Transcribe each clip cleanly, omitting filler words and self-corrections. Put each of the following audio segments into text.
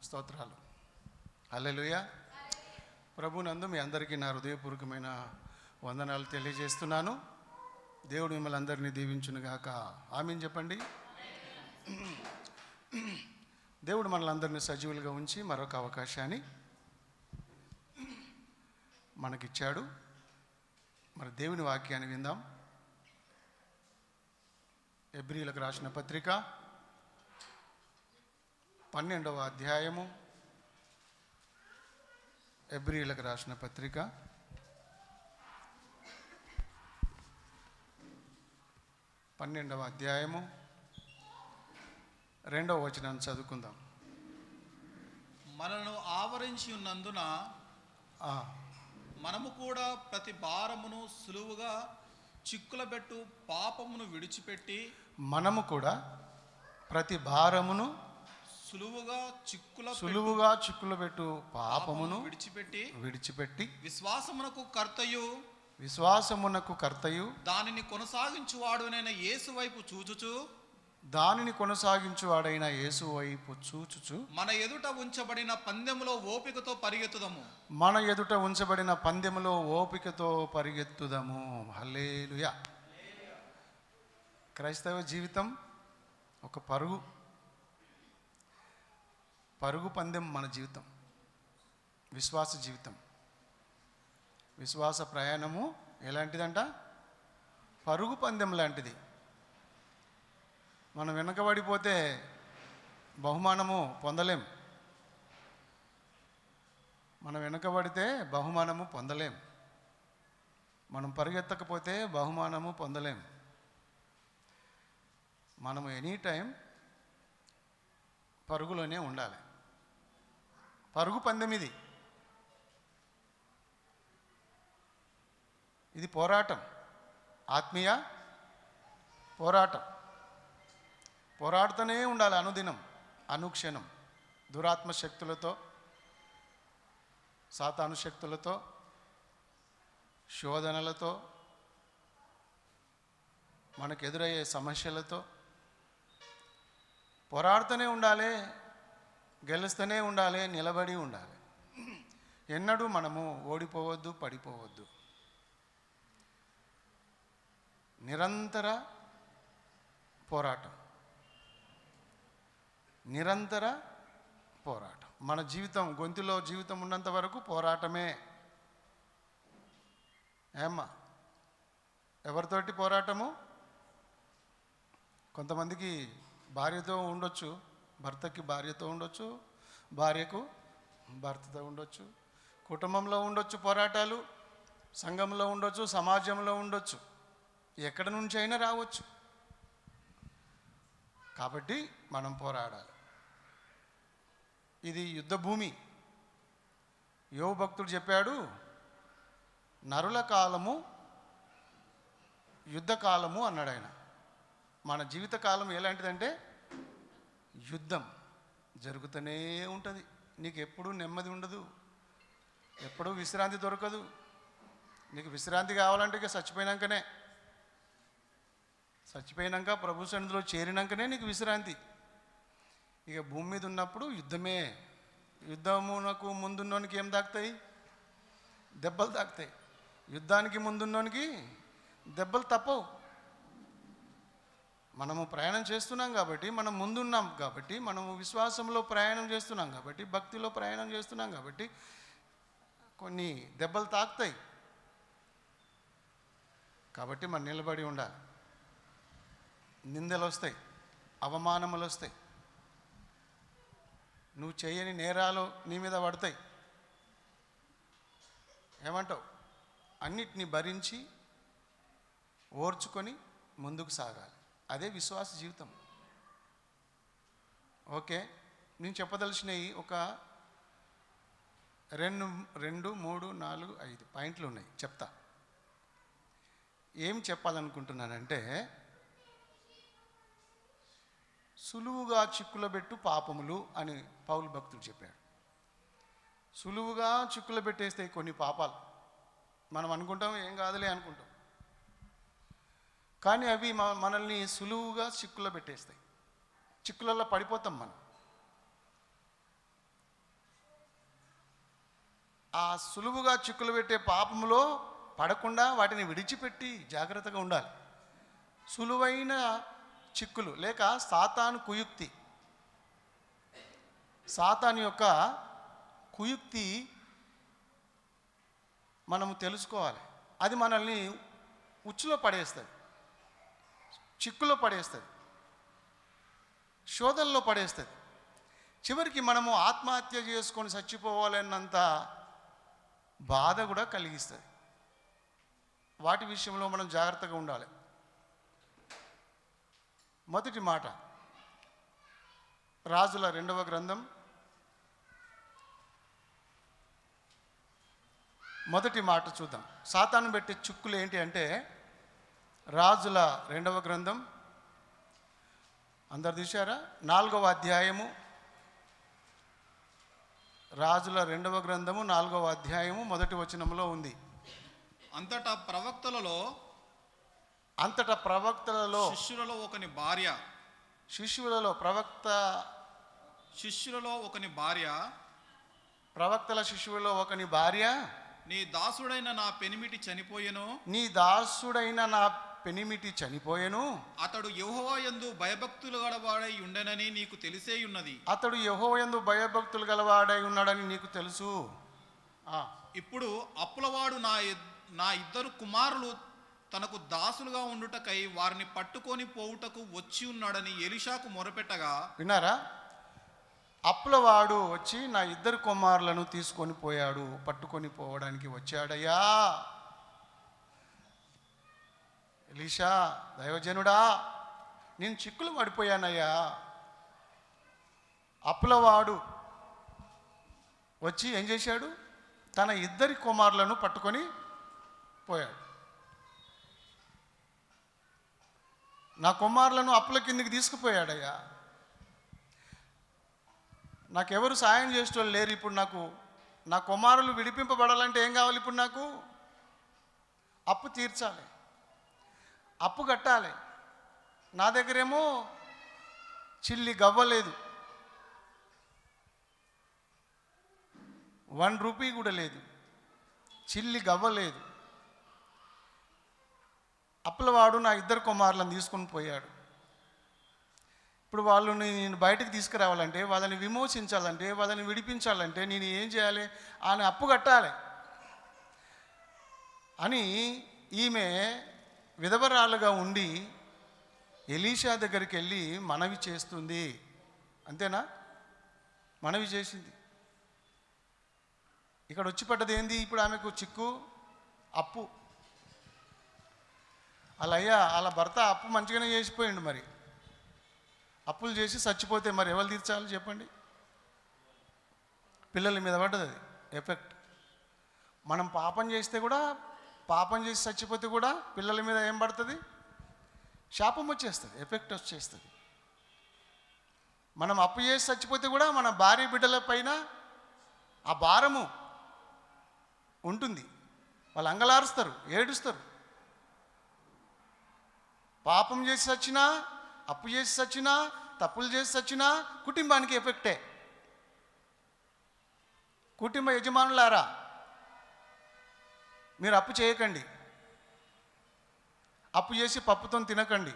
స్తోత్రాలు. హల్లెలూయా. ప్రభునందు మీ అందరికీ నా హృదయపూర్వకమైన వందనాలు తెలియజేస్తున్నాను. దేవుడు మిమ్మల్ని అందరినీ దీవించునుగాక. ఆమేన్ చెప్పండి. దేవుడు మనల్ని అందరినీ సజీవులుగా ఉంచి మరొక అవకాశాన్ని మనకిచ్చాడు. మరి దేవుని వాక్యాన్ని విందాం. హెబ్రీయులకు రాసిన పత్రిక 12వ అధ్యాయము. హెబ్రీయులకు రాసిన పత్రిక 12వ అధ్యాయము 2వ వచనాన్ని చదువుకుందాం. మనను ఆవరించి ఉన్నందున మనము కూడా ప్రతి భారమును సులువుగా చిక్కులబెట్టు పాపమును విడిచిపెట్టి మనము కూడా ప్రతి భారమును సులువుగా చిక్కులబెట్టు పాపమును విడిచిపెట్టి విశ్వాసమునకు కర్తయు దానిని కొనసాగించువాడైన యేసు వైపు చూచుచు మన ఎదుట ఉంచబడిన పందెములో ఓపికతో పరిగెత్తుదము. హల్లెలూయా. క్రైస్తవ జీవితం ఒక పరుగు పందెం. మన జీవితం విశ్వాస జీవితం, విశ్వాస ప్రయాణము ఎలాంటిదంట? పరుగు పందెం లాంటిది. మనం వెనకబడిపోతే బహుమానము పొందలేం. మనం వెనకబడితే బహుమానము పొందలేం. మనం పరిగెత్తకపోతే బహుమానము పొందలేం. మనము ఎనీ టైం పరుగులోనే ఉండాలి. పరుగు పందెం ఇది పోరాటం, ఆత్మీయ పోరాటం. పోరాడుతూనే ఉండాలి అనుదినం, అనుక్షణం. దురాత్మ శక్తులతో, సాతాను శక్తులతో, శోధనలతో, మనకు ఎదురయ్యే సమస్యలతో పోరాడుతూనే ఉండాలి, గెలుస్తూనే ఉండాలి, నిలబడి ఉండాలి. ఎన్నడూ మనము ఓడిపోవద్దు, పడిపోవద్దు. నిరంతర పోరాటం. మన జీవితం, గొంతులో జీవితం ఉన్నంత వరకు పోరాటమే. ఏమ్మా, ఎవరితోటి పోరాటము? కొంతమందికి భార్యతో ఉండొచ్చు, భర్తకి భార్యతో ఉండొచ్చు, భార్యకు భర్తతో ఉండొచ్చు, కుటుంబంలో ఉండొచ్చు పోరాటాలు, సంఘంలో ఉండొచ్చు, సమాజంలో ఉండొచ్చు, ఎక్కడి నుంచి అయినా రావచ్చు. కాబట్టి మనం పోరాడాలి. ఇది యుద్ధ భూమి. యోబు భక్తుడు చెప్పాడు, నరుల కాలము యుద్ధ కాలము అన్నాడు ఆయన. మన జీవితకాలం ఎలాంటిదంటే యుద్ధం జరుగుతూనే ఉంటుంది. నీకు ఎప్పుడూ నెమ్మది ఉండదు, ఎప్పుడూ విశ్రాంతి దొరకదు. నీకు విశ్రాంతి కావాలంటే ఇక చచ్చిపోయినాక ప్రభు సన్నిధిలో చేరినాకనే నీకు విశ్రాంతి. ఇక భూమి మీద ఉన్నప్పుడు యుద్ధమే. యుద్ధమునకు ముందున్నోనికి ఏం తాకుతాయి? దెబ్బలు తాకుతాయి. యుద్ధానికి ముందున్నోనికి దెబ్బలు తప్పవు. మనము ప్రయాణం చేస్తున్నాం కాబట్టి, మనం ముందున్నాం కాబట్టి, మనము విశ్వాసంలో ప్రయాణం చేస్తున్నాం కాబట్టి, భక్తిలో ప్రయాణం చేస్తున్నాం కాబట్టి కొన్ని దెబ్బలు తాకుతాయి. కాబట్టి మనం నిలబడి ఉండాలి. నిందలు వస్తాయి, అవమానములు వస్తాయి, నువ్వు చేయని నేరాలు నీ మీద పడతాయి. ఏమంటావు? అన్నిటినీ భరించి ఓర్చుకొని ముందుకు సాగాలి. అదే విశ్వాస జీవితం. ఓకే, నేను చెప్పదలసినవి ఒక 2, 3, 4, 5 పాయింట్లు ఉన్నాయి, చెప్తా. ఏం చెప్పాలనుకుంటున్నానంటే, సులువుగా చిక్కులబెట్టు పాపములు అని పౌలు భక్తుడు చెప్పాడు. సులువుగా చిక్కులు పెట్టేస్తాయి కొన్ని పాపాలు. మనం అనుకుంటాం ఏం కాదులే అనుకుంటాం, కానీ అవి మనల్ని సులువుగా చిక్కుల్లో పెట్టేస్తాయి. చిక్కులలో పడిపోతాం మనం. ఆ సులువుగా చిక్కులు పెట్టే పాపములో పడకుండా వాటిని విడిచిపెట్టి జాగ్రత్తగా ఉండాలి. సులువైన చిక్కులు లేక సాతాను కుయుక్తి, సాతాను యొక్క కుయుక్తి మనము తెలుసుకోవాలి. అది మనల్ని ఉచ్చులో పడేస్తుంది, చిక్కులో పడేస్తుంది, శోధనలో పడేస్తుంది. చివరికి మనము ఆత్మహత్య చేసుకొని చచ్చిపోవాలన్నంత బాధ కూడా కలిగిస్తుంది. వాటి విషయంలో మనం జాగ్రత్తగా ఉండాలి. మొదటి మాట రాజుల 2వ గ్రంథం మొదటి మాట చూద్దాం. సాతాను పెట్టే చిక్కులు ఏంటి అంటే, రాజుల 2వ గ్రంథం అందరు తీశారా? 4వ అధ్యాయము, రాజుల 2వ గ్రంథము 4వ అధ్యాయము మొదటి వచనంలో ఉంది. అంతటా ప్రవక్తలలో శిష్యులలో ఒకని భార్య, ప్రవక్తల శిష్యులలో ఒకని భార్య, నీ దాసుడైన నా పెనిమిటి చనిపోయెను, అతడు యెహోవా యందు భయభక్తులు గలవాడై ఉండెనని నీకు తెలిసే ఉన్నది. అతడు యెహోవా యందు భయభక్తులు గలవాడై ఉన్నాడని నీకు తెలుసు. ఇప్పుడు అప్పులవాడు నా ఇద్దరు కుమారులు తనకు దాసులుగా ఉండుటకై వారిని పట్టుకొని పోవుటకు వచ్చి ఉన్నాడని ఎలీషాకు మొరపెట్టగా, విన్నారా? అప్పులవాడు వచ్చి నా ఇద్దరు కుమారులను తీసుకొని పోయాడు, పట్టుకొని పోవడానికి వచ్చాడయ్యా. ఎలీషా, దైవజనుడా, నేను చిక్కులు పడిపోయానయ్యా. అప్పులవాడు వచ్చి ఏం చేశాడు? తన ఇద్దరి కుమారులను పట్టుకొని పోయాడు. నా కుమారులను అప్పుల కిందికి తీసుకుపోయాడయ్యా. నాకెవరు సాయం చేసేవాళ్ళు లేరు. ఇప్పుడు నాకు నా కుమారులు విడిపింపబడాలంటే ఏం కావాలి? ఇప్పుడు నాకు అప్పు తీర్చాలి, అప్పు కట్టాలి. నా దగ్గరేమో చిల్లి గవ్వలేదు, 1 రూపీ కూడా లేదు, చిల్లి గవ్వలేదు. అప్పులవాడు నా ఇద్దరు కుమారులను తీసుకొని పోయాడు. ఇప్పుడు వాళ్ళని నేను బయటకు తీసుకురావాలంటే, వాళ్ళని విమోచించాలంటే, వాళ్ళని విడిపించాలంటే నేను ఏం చేయాలి? ఆయన అప్పు కట్టాలి అని ఈమె విధవరాలుగా ఉండి ఎలీషా దగ్గరికి వెళ్ళి మనవి చేస్తుంది. అంతేనా? మనవి చేసింది. ఇక్కడ వచ్చి పడ్డది ఏంది? ఇప్పుడు ఆమెకు చిక్కు, అప్పు. వాళ్ళ భర్త అప్పు మంచిగానే చేసిపోయిండు. మరి అప్పులు చేసి చచ్చిపోతే మరి ఎవరు తీర్చాలి చెప్పండి? పిల్లల మీద పడ్డది అది ఎఫెక్ట్. మనం పాపం చేస్తే కూడా, పాపం చేసి చచ్చిపోతే కూడా పిల్లల మీద ఏం పడుతుంది? శాపం వచ్చేస్తుంది, ఎఫెక్ట్ వచ్చేస్తుంది. మనం అప్పు చేసి చచ్చిపోతే కూడా మన భార్య బిడ్డల పైన ఆ భారము ఉంటుంది. వాళ్ళు అంగలారుస్తారు, ఏడుస్తారు. పాపం చేసి చచ్చినా, అప్పు చేసి చచ్చినా, తప్పులు చేసి చచ్చినా కుటుంబానికి ఎఫెక్టే. కుటుంబ యజమానులారా, మీరు అప్పు చేయకండి, అప్పు చేసి పప్పుతో తినకండి.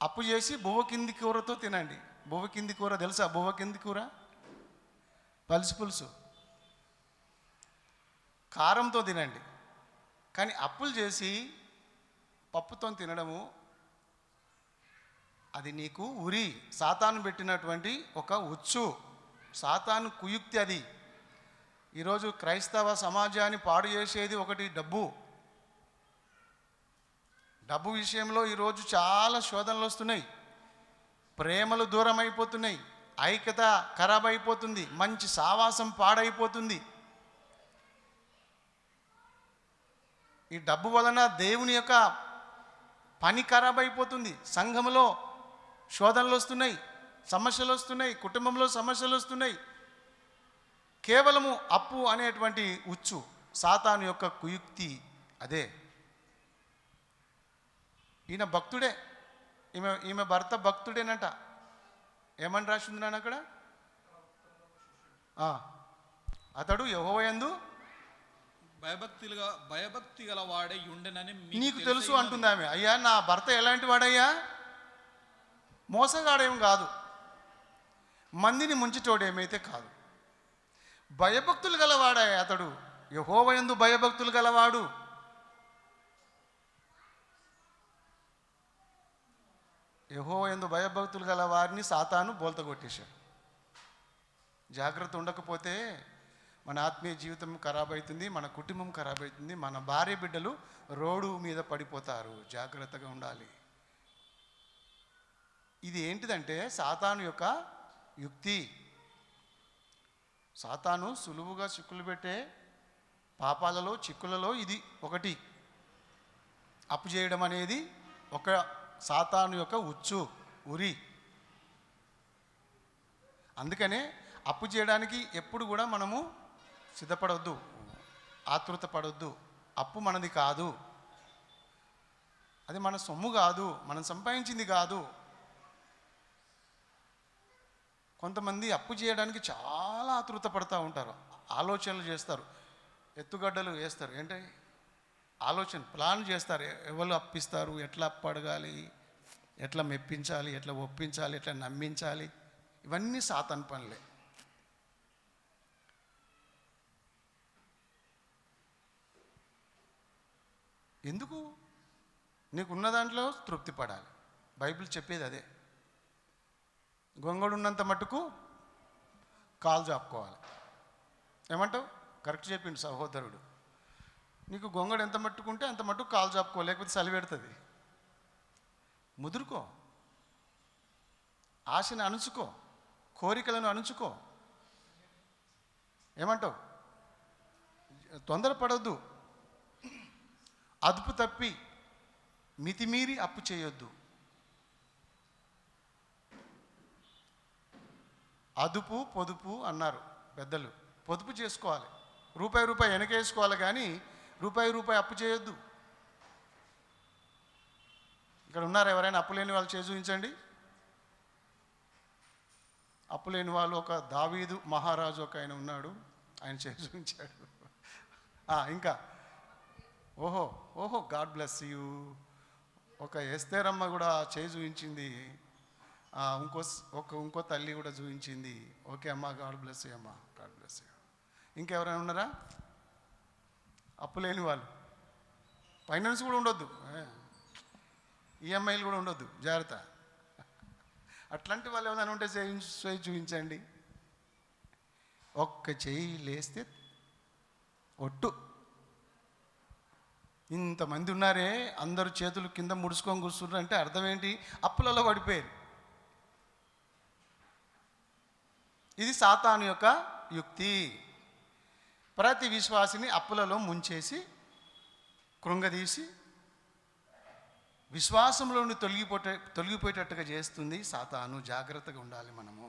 అప్పు చేసి బువ్వ కింది కూరతో తినండి. బువ్వ కింది కూర తెలుసా? బువ్వ కింది కూర పలుసు పులుసు కారంతో తినండి. కానీ అప్పులు చేసి పప్పుతో తినడము అది నీకు ఉరి, సాతాను పెట్టినటువంటి ఒక ఉచ్చు, సాతాను కుయుక్తి అది. ఈరోజు క్రైస్తవ సమాజాన్ని పాడు చేసేది ఒకటి డబ్బు. డబ్బు విషయంలో ఈరోజు చాలా శోధనలు వస్తున్నాయి. ప్రేమలు దూరం అయిపోతున్నాయి, ఐక్యత ఖరాబ్ అయిపోతుంది, మంచి సావాసం పాడైపోతుంది. ఈ డబ్బు వలన దేవుని యొక్క పని ఖరాబ్ అయిపోతుంది. సంఘంలో శోధనలు వస్తున్నాయి, సమస్యలు వస్తున్నాయి, కుటుంబంలో సమస్యలు వస్తున్నాయి. కేవలము అప్పు అనేటువంటి ఉచ్చు, సాతాను యొక్క కుయుక్తి అదే. ఈయన భక్తుడే, ఈమె భర్త భక్తుడేనట. ఏమని రాసి ఉంది నాన్న అక్కడ? అతడు యెహోవాయందు భయభక్తి గల వాడై ఉండెనని నీకు తెలుసు అంటుంది ఆమె. అయ్యా నా భర్త ఎలాంటి వాడయ్యా? మోసగాడేం కాదు, మందిని ముంచిటోడేమైతే కాదు, భయభక్తులు గలవాడా అతడు. యెహోవాయందు భయభక్తులు గలవాడు. యెహోవాయందు భయభక్తులు గల వారిని సాతాను బోల్త కొట్టేశాడు. జాగ్రత్త ఉండకపోతే మన ఆత్మీయ జీవితం ఖరాబ్ అవుతుంది, మన కుటుంబం ఖరాబ్ అవుతుంది, మన భార్య బిడ్డలు రోడ్డు మీద పడిపోతారు. జాగ్రత్తగా ఉండాలి. ఇది ఏంటిదంటే సాతాను యొక్క యుక్తి. సాతాను సులువుగా చిక్కులు పెట్టే పాపాలలో చిక్కులలో ఇది ఒకటి. అప్పు చేయడం అనేది ఒక సాతాను యొక్క ఉరి. అందుకనే అప్పు చేయడానికి ఎప్పుడు కూడా మనము సిద్ధపడవద్దు, ఆతృత పడవద్దు. అప్పు మనది కాదు, అది మన సొమ్ము కాదు, మనం సంపాదించింది కాదు. కొంతమంది అప్పు చేయడానికి చాలా ఆతృత పడుతూ ఉంటారు, ఆలోచనలు చేస్తారు, ఎత్తుగడ్డలు వేస్తారు. ఏంటి ఆలోచన, ప్లాన్ చేస్తారు. ఎవరు అప్పిస్తారు, ఎట్లా అప్పు అడగాలి, ఎట్లా మెప్పించాలి, ఎట్లా ఒప్పించాలి, ఎట్లా నమ్మించాలి, ఇవన్నీ సాతాను పనులే. ఎందుకు? నీకున్న దాంట్లో తృప్తి పడాలి. బైబిల్ చెప్పేది అదే. గొంగడు ఉన్నంత మట్టుకు కాలు చాపుకోవాలి. ఏమంటావు? కరెక్ట్ చెప్పిండు సహోదరుడు. నీకు గొంగడు ఎంత మట్టుకుంటే అంత మట్టుకు కాలు చాపుకో, లేకపోతే చలి పెడుతుంది. ముదురుకో, ఆశను అణుచుకో, కోరికలను అణుచుకో. ఏమంటావు? తొందరపడొద్దు, అదుపు తప్పి మితిమీరి అప్పు చేయొద్దు. అదుపు పొదుపు అన్నారు పెద్దలు. పొదుపు చేసుకోవాలి, రూపాయి వెనకేసుకోవాలి, కానీ రూపాయి అప్పు చేయొద్దు. ఇక్కడ ఉన్నారు ఎవరైనా అప్పు లేని వాళ్ళు? చేసి చూపించండి. అప్పు లేని వాళ్ళు ఒక దావీదు మహారాజు ఒక ఆయన ఉన్నాడు, ఆయన చేసి చూపించాడు. ఇంకా ఓహో గాడ్ బ్లెస్ యూ. ఒక ఎస్తేరమ్మ కూడా చేయి చూపించింది, ఇంకో తల్లి కూడా చూపించింది. ఓకే అమ్మ, గాడ్ బ్లెస్ యూ అమ్మ, గాడ్ బ్లెస్ యూ. ఇంకెవరైనా ఉన్నారా అప్పు లేని వాళ్ళు? ఫైనాన్స్ కూడా ఉండొద్దు, ఈఎంఐలు కూడా ఉండొద్దు, జాగ్రత్త. అట్లాంటి వాళ్ళు ఏమైనా ఉంటే చేయి చూపించండి. ఒక్క చెయ్యి లేస్తే ఒట్టు. ఇంతమంది ఉన్నారే, అందరూ చేతులు కింద ముడుచుకొని కూర్చున్నారు అంటే అర్థం ఏంటి? అప్పులలో పడిపోయారు. ఇది సాతాను యొక్క యుక్తి. ప్రతి విశ్వాసిని అప్పులలో కృంగదీసి విశ్వాసంలో నుండి తొలగిపోయేటట్టుగా చేస్తుంది సాతాను. జాగ్రత్తగా ఉండాలి మనము.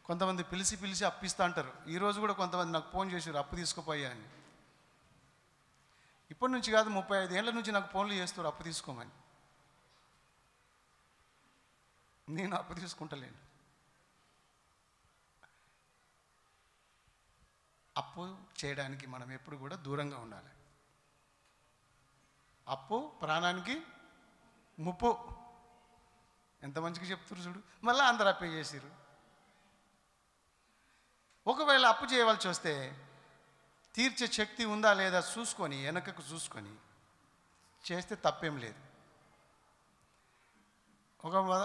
కొంతమంది పిలిచి అప్పిస్తూ అంటారు. ఈరోజు కూడా కొంతమంది నాకు ఫోన్ చేశారు, అప్పు తీసుకుపోయా అని. ఇప్పటి నుంచి కాదు, 35 ఏళ్ళ నుంచి నాకు ఫోన్లు చేస్తారు అప్పు తీసుకోమని. నేను అప్పు తీసుకుంటలేను. అప్పు చేయడానికి మనం ఎప్పుడు కూడా దూరంగా ఉండాలి. అప్పు ప్రాణానికి ముప్పు. ఎంత మంచిగా చెప్తున్నారు చూడు. మళ్ళీ అందరూ అప్పే చేసిరు. ఒకవేళ అప్పు చేయవలసి వస్తే తీర్చే శక్తి ఉందా లేదా చూసుకొని, వెనకకు చూసుకొని చేస్తే తప్పేం లేదు.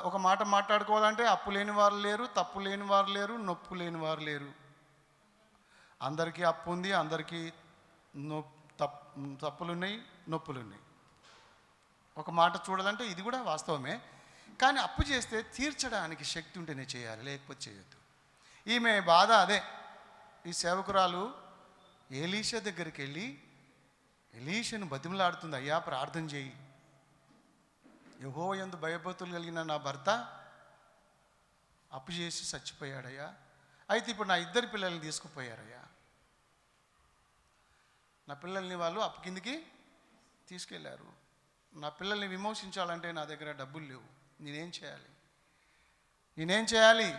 ఒక మాట మాట్లాడుకోవాలంటే అప్పు లేని వారు లేరు, తప్పు లేని వారు లేరు, నొప్పు లేని వారు లేరు. అందరికీ అప్పు ఉంది, అందరికీ తప్పులున్నాయి, నొప్పులున్నాయి. ఒక మాట చూడాలంటే ఇది కూడా వాస్తవమే. కానీ అప్పు చేస్తే తీర్చడానికి శక్తి ఉంటేనే చేయాలి, లేకపోతే చేయొద్దు. ఈమె బాధ అదే. ఈ సేవకురాలు ఎలీషా దగ్గరికి వెళ్ళి ఎలీషాను బతిమలాడుతుంది, అయ్యా ప్రార్థన చేయి, యెహోవా యందు భయభక్తులు కలిగిన నా భర్త అప్పు చేసి చచ్చిపోయాడయ్యా. అయితే ఇప్పుడు నా 2 పిల్లల్ని తీసుకుపోయారయ్యా. నా పిల్లల్ని వాళ్ళు అప్పు కిందికి తీసుకెళ్ళారు. నా పిల్లల్ని విమోచించాలంటే నా దగ్గర డబ్బులు లేవు, నేనేం చేయాలి? ఈయనేం చేయాలి?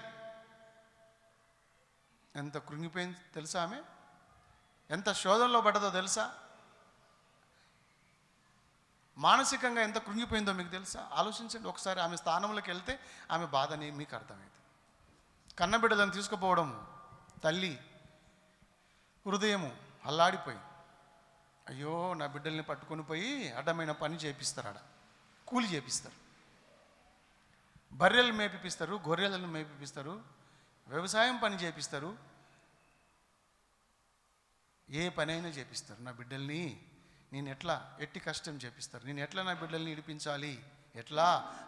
ఎంత కృంగిపోయింది తెలుసా ఆమె? ఎంత శోధనలో పడ్డదో తెలుసా? మానసికంగా ఎంత కృంగిపోయిందో మీకు తెలుసా? ఆలోచించండి ఒకసారి. ఆమె స్థానంలోకి వెళ్తే ఆమె బాధని మీకు అర్థమైంది. కన్నబిడ్డలను తీసుకుపోవడం, తల్లి హృదయము అల్లాడిపోయి, అయ్యో నా బిడ్డల్ని పట్టుకొని పోయి అడ్డమైన పని చేపిస్తారు, ఆడ కూలి చేపిస్తారు, బర్రెలు మేపిస్తారు, గొర్రెలను మేపిస్తారు, వ్యవసాయం పని చేపిస్తారు, ఏ పనైనా చేపిస్తారు. నా బిడ్డల్ని నేను ఎట్టి కష్టం చేపిస్తారు, నేను ఎట్లా నా బిడ్డల్ని ఇడిపించాలి, ఎట్లా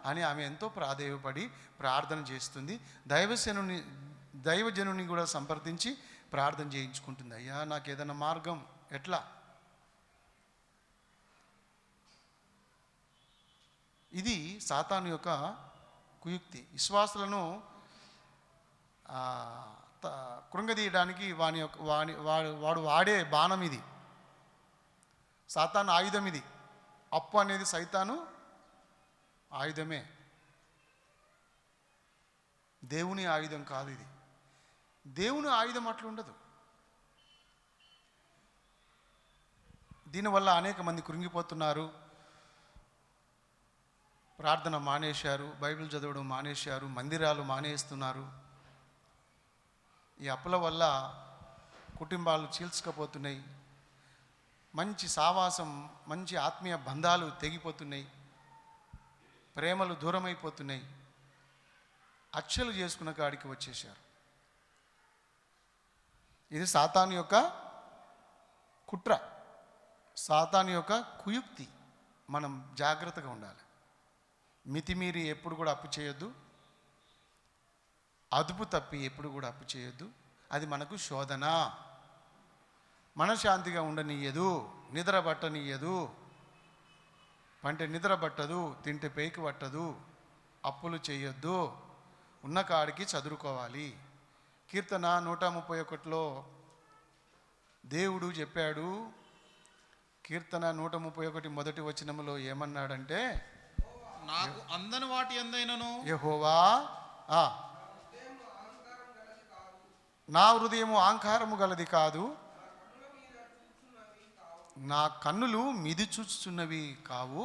అని ఆమె ఎంతో ప్రాధేయపడి ప్రార్థన చేస్తుంది. దైవజనుని కూడా సంప్రదించి ప్రార్థన చేయించుకుంటుంది. అయ్యా నాకు ఏదైనా మార్గం ఎట్లా? ఇది సాతాను యొక్క కుయుక్తి. విశ్వాసులను కృంగదీయడానికి వాడు వాడే బాణం ఇది. సాతాను ఆయుధం ఇది. అప్పు అనేది సైతాను ఆయుధమే, దేవుని ఆయుధం కాదు ఇది. దేవుని ఆయుధం అట్లా ఉండదు. దీనివల్ల అనేక మంది కృంగిపోతున్నారు, ప్రార్థన మానేశారు, బైబిల్ చదవడం మానేశారు, మందిరాలు మానేస్తున్నారు. ఈ అప్పుల వల్ల కుటుంబాలు చీల్చుకపోతున్నాయి, మంచి సావాసం, మంచి ఆత్మీయ బంధాలు తెగిపోతున్నాయి, ప్రేమలు దూరమైపోతున్నాయి, హత్యలు చేసుకున్న కాడికి వచ్చేశారు. ఇది సాతాను యొక్క కుట్ర, సాతాను యొక్క కుయుక్తి. మనం జాగ్రత్తగా ఉండాలి. మితిమీరి ఎప్పుడు కూడా అప్పు చేయొద్దు, అదుపు తప్పి ఎప్పుడు కూడా అప్పు చేయొద్దు. అది మనకు శోధన, మనశ్శాంతిగా ఉండనీయదు, నిద్ర పట్టనీయదు. పంటే నిద్ర పట్టదు, తింటే పేకి పట్టదు. అప్పులు చేయొద్దు, ఉన్న కాడికి చదువుకోవాలి. కీర్తన 131లో దేవుడు చెప్పాడు. కీర్తన 131 మొదటి వచనములో ఏమన్నాడంటే, నాకు అందని వాటి ఎందైనను యెహోవా నా హృదయము అహంకారము గలది కాదు, నా కన్నులు మిది చూచుచున్నవి కావు,